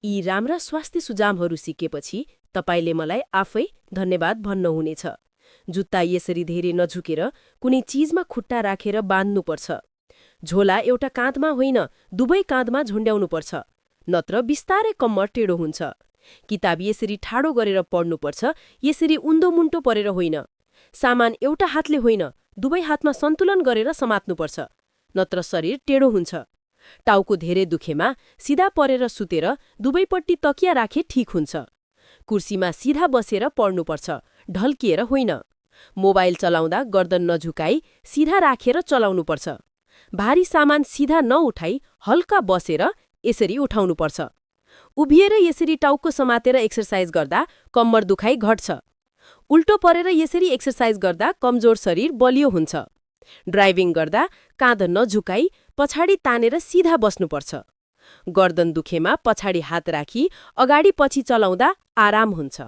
यी राम्रा स्वास्थ्य सुझावहरू सिकेपछि तपाईले मलाई आफै धन्यवाद भन्नुहुनेछ। जुत्ता यसरी धेरै नझुकेर कुनै चीजमा खुट्टा राखेर बाँध्नुपर्छ। झोला एउटा काँधमा होइन, दुवै काँधमा झुन्ड्याउनुपर्छ, नत्र बिस्तारै कम्मर टेढो हुन्छ। किताब यसरी ठाडो गरेर पढ्नुपर्छ, यसरी उन्दो मुन्टो परेर होइन। सामान एउटा हातले होइन, दुवै हातमा सन्तुलन गरेर समात्नुपर्छ, नत्र शरीर टेढो हुन्छ। टाउको धेरै दुखेमा सिधा परेर सुतेर दुवैपट्टि तकिया राखे ठीक हुन्छ। कुर्सीमा सिधा बसेर पढ्नुपर्छ, ढल्किएर होइन। मोबाइल चलाउँदा गर्दन नझुकाई सिधा राखेर चलाउनुपर्छ। भारी सामान सिधा नउठाई हल्का बसेर यसरी उठाउनुपर्छ। उभिएर यसरी टाउको समातेर एक्सर्साइज गर्दा कम्मर दुखाइ घट्छ। उल्टो परेर यसरी एक्सर्साइज गर्दा कमजोर शरीर बलियो हुन्छ। ड्राइभिङ गर्दा काँध नझुकाई पछाडि तानेर सिधा बस्नुपर्छ। गर्दन दुखेमा पछाडि हात राखी अगाडि पछि चलाउँदा आराम हुन्छ।